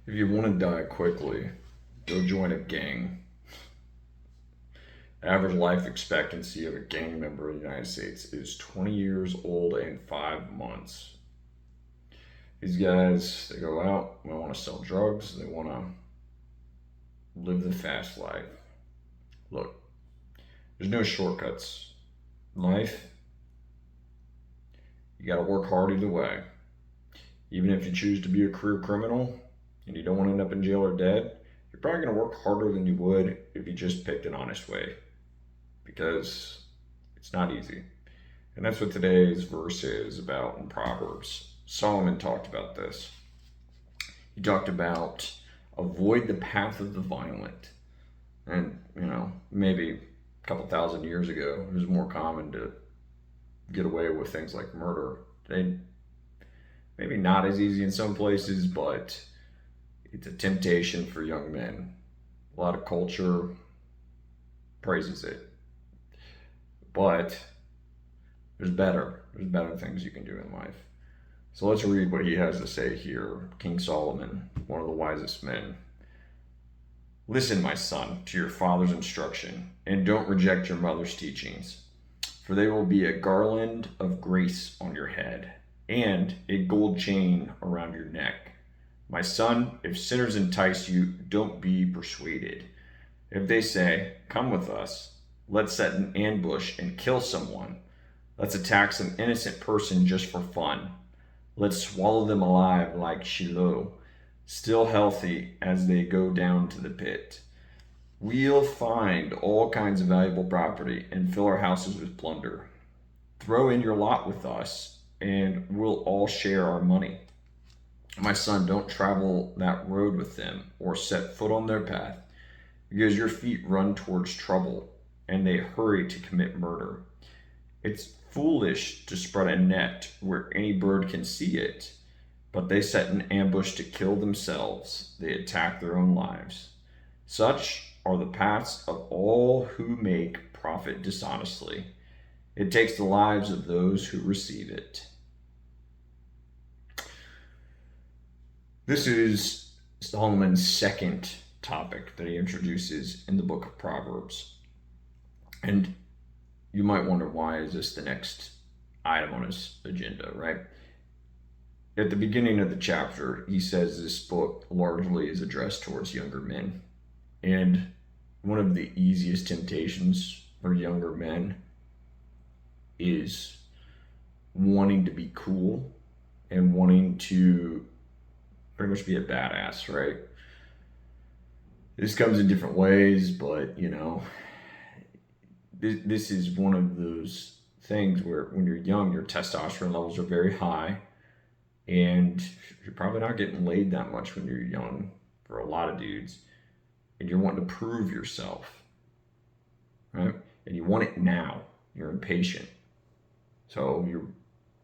If you want to die quickly, go join a gang. Average life expectancy of a gang member in the United States is 20 years old and 5 months. These guys, they go out, they want to sell drugs, they want to live the fast life. Look, there's no shortcuts. In life, you got to work hard either way. Even if you choose to be a career criminal and you don't want to end up in jail or dead, you're probably going to work harder than you would if you just picked an honest way, because it's not easy. And that's what today's verse is about in Proverbs. Solomon talked about this. He talked about avoid the path of the violent. And, maybe a couple thousand years ago, it was more common to get away with things like murder. They maybe not as easy in some places, but it's a temptation for young men. A lot of culture praises it. But there's better things you can do in life. So let's read what he has to say here. King Solomon, one of the wisest men. Listen, my son, to your father's instruction, and don't reject your mother's teachings, for they will be a garland of grace on your head and a gold chain around your neck. My son, if sinners entice you, don't be persuaded. If they say, come with us, let's set an ambush and kill someone. Let's attack some innocent person just for fun. Let's swallow them alive like Shiloh, still healthy as they go down to the pit. We'll find all kinds of valuable property and fill our houses with plunder. Throw in your lot with us, and we'll all share our money. My son, don't travel that road with them or set foot on their path, because your feet run towards trouble and they hurry to commit murder. It's foolish to spread a net where any bird can see it, but they set an ambush to kill themselves. They attack their own lives. Such are the paths of all who make profit dishonestly. It takes the lives of those who receive it. This is Solomon's second topic that he introduces in the book of Proverbs. And you might wonder, why is this the next item on his agenda, right? At the beginning of the chapter, he says this book largely is addressed towards younger men. And one of the easiest temptations for younger men is wanting to be cool and wanting to pretty much be a badass, right? This comes in different ways, but this is one of those things where when you're young, your testosterone levels are very high, and you're probably not getting laid that much when you're young for a lot of dudes, and you're wanting to prove yourself, right? And you want it now. You're impatient. So you're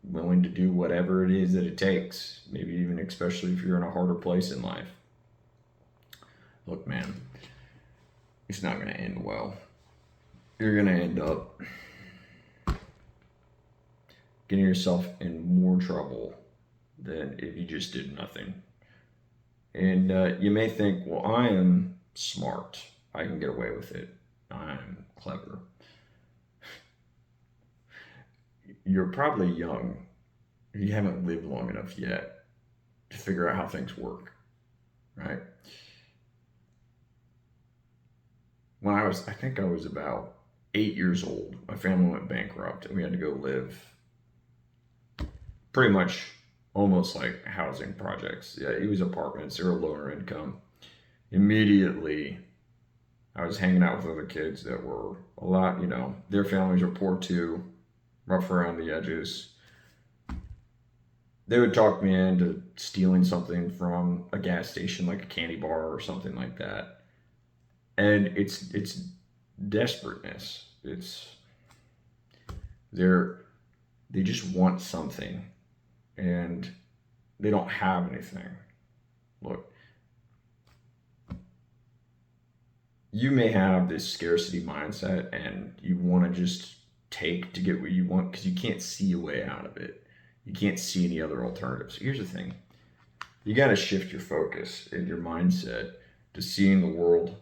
willing to do whatever it is that it takes, maybe even especially if you're in a harder place in life. Look, man, it's not going to end well. You're going to end up getting yourself in more trouble than if you just did nothing. And you may think, well, I am smart. I can get away with it. I'm clever. You're probably young. You haven't lived long enough yet to figure out how things work, right? When I think I was about 8 years old, my family went bankrupt and we had to go live pretty much almost like housing projects. Yeah, it was apartments. They were lower income. Immediately, I was hanging out with other kids that were a lot, their families were poor too, rough around the edges. They would talk me into stealing something from a gas station, like a candy bar or something like that. And it's desperateness. They just want something, and they don't have anything. Look, you may have this scarcity mindset and you want to just take to get what you want because you can't see a way out of it. You can't see any other alternatives. Here's the thing. You got to shift your focus and your mindset to seeing the world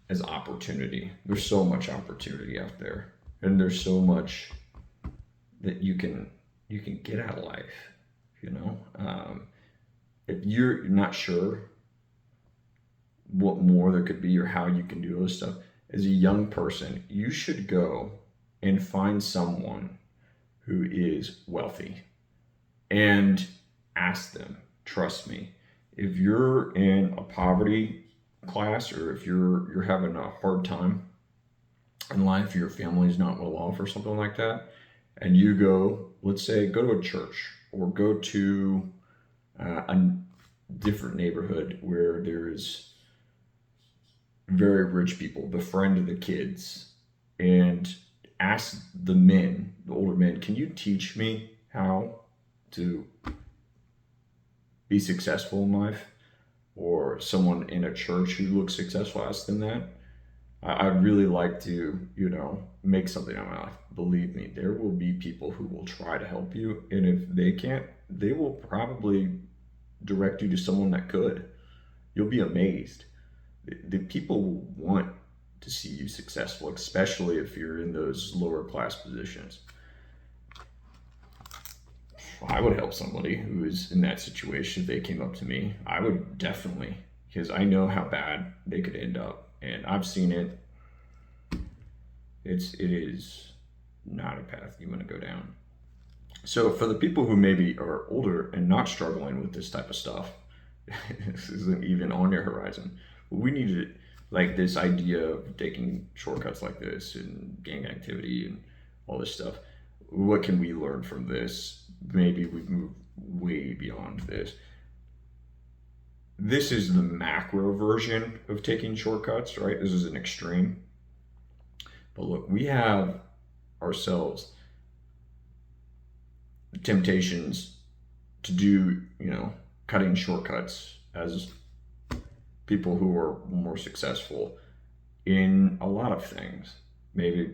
as opportunity. There's so much opportunity out there, and there's so much that you can get out of life. If you're not sure what more there could be or how you can do those stuff, as a young person, you should go and find someone who is wealthy and ask them. Trust me, if you're in a poverty class, or if you're having a hard time in life, your family's not well off or something like that, and you go, let's say, go to a church or go to a different neighborhood where there's very rich people, befriend the kids, and ask the men, the older men, can you teach me how to be successful in life? Or someone in a church who looks successful, ask them that. I'd really like to, make something out of my life. Believe me, there will be people who will try to help you, and if they can't, they will probably direct you to someone that could. You'll be amazed. The people will want to see you successful, especially if you're in those lower class positions. I would help somebody who is in that situation if they came up to me. I would definitely, because I know how bad they could end up, and I've seen it. It is not a path you want to go down. So for the people who maybe are older and not struggling with this type of stuff, this isn't even on your horizon. We need to, like, this idea of taking shortcuts like this and gang activity and all this stuff. What can we learn from this? Maybe we've moved way beyond this. This is the macro version of taking shortcuts, right? This is an extreme. But look, we have ourselves temptations to do, cutting shortcuts as people who are more successful in a lot of things. Maybe,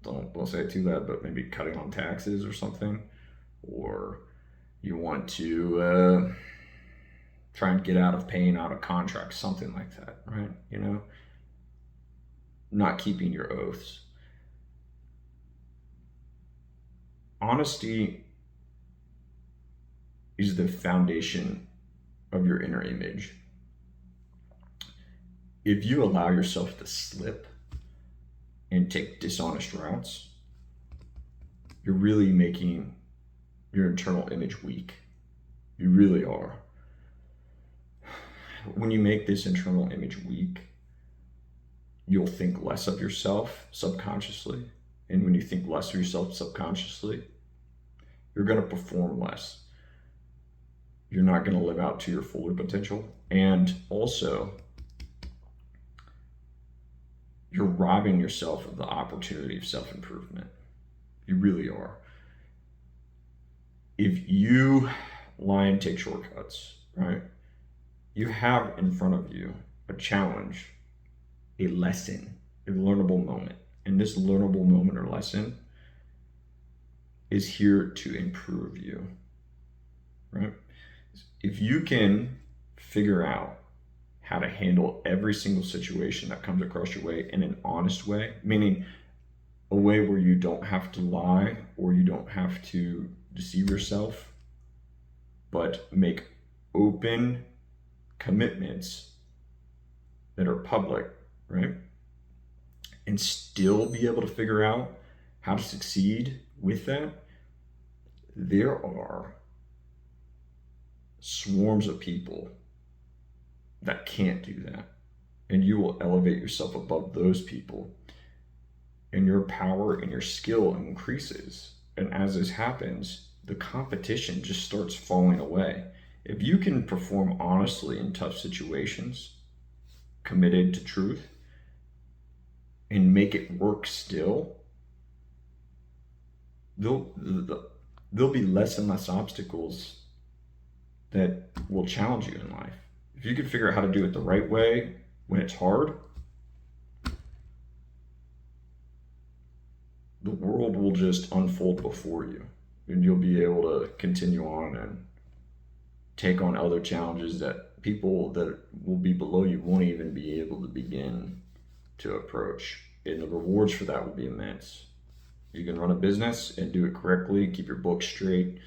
don't say it too loud, but maybe cutting on taxes or something. Or you want to try and get out of paying out a contract, something like that, right? Not keeping your oaths. Honesty is the foundation of your inner image. If you allow yourself to slip and take dishonest routes, you're really making your internal image weak. You really are. When you make this internal image weak, you'll think less of yourself subconsciously. And when you think less of yourself subconsciously, you're going to perform less. You're not going to live out to your fuller potential. And also, you're robbing yourself of the opportunity of self-improvement. You really are. If you lie and take shortcuts, right, you have in front of you a challenge, a lesson, a learnable moment. And this learnable moment or lesson is here to improve you, right? If you can figure out how to handle every single situation that comes across your way in an honest way, meaning a way where you don't have to lie or you don't have to deceive yourself, but make open commitments that are public, right? And still be able to figure out how to succeed with that. There are swarms of people that can't do that. And you will elevate yourself above those people. And your power and your skill increases. And as this happens, the competition just starts falling away. If you can perform honestly in tough situations, committed to truth, and make it work still, there'll be less and less obstacles that will challenge you in life. If you can figure out how to do it the right way when it's hard, the world will just unfold before you. and you'll be able to continue on and take on other challenges that people that will be below you won't even be able to begin to approach. And the rewards for that will be immense. You can run a business and do it correctly, keep your books straight,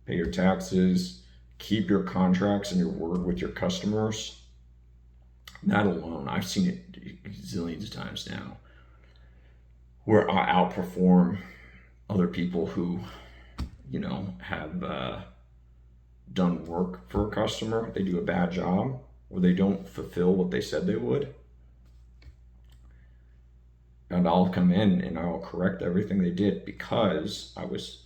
pay your taxes, keep your contracts and your word with your customers. That alone, I've seen it zillions of times now, where I outperform other people who, have done work for a customer. They do a bad job or they don't fulfill what they said they would. And I'll come in and I'll correct everything they did because I was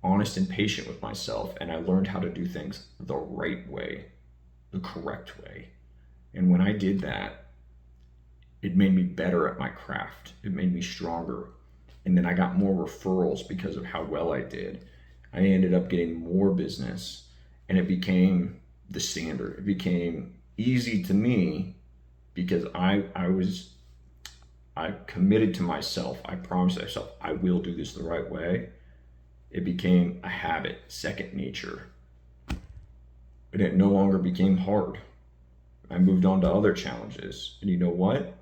honest and patient with myself, and I learned how to do things the right way, the correct way. And when I did that, it made me better at my craft. It made me stronger. And then I got more referrals because of how well I did. I ended up getting more business, and it became the standard. It became easy to me because I committed to myself. I promised myself I will do this the right way. It became a habit, second nature. And it no longer became hard. I moved on to other challenges. And you know what?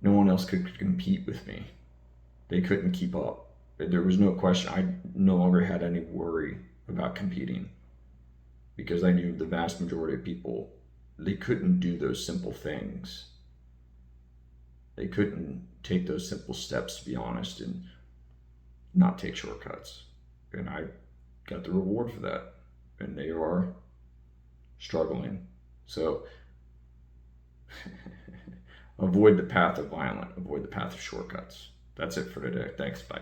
No one else could compete with me. They couldn't keep up. There was no question. I no longer had any worry about competing because I knew the vast majority of people, they couldn't do those simple things. They couldn't take those simple steps, to be honest, and not take shortcuts. And I got the reward for that. And they are struggling. So avoid the path of violence, avoid the path of shortcuts. That's it for today. Thanks. Bye.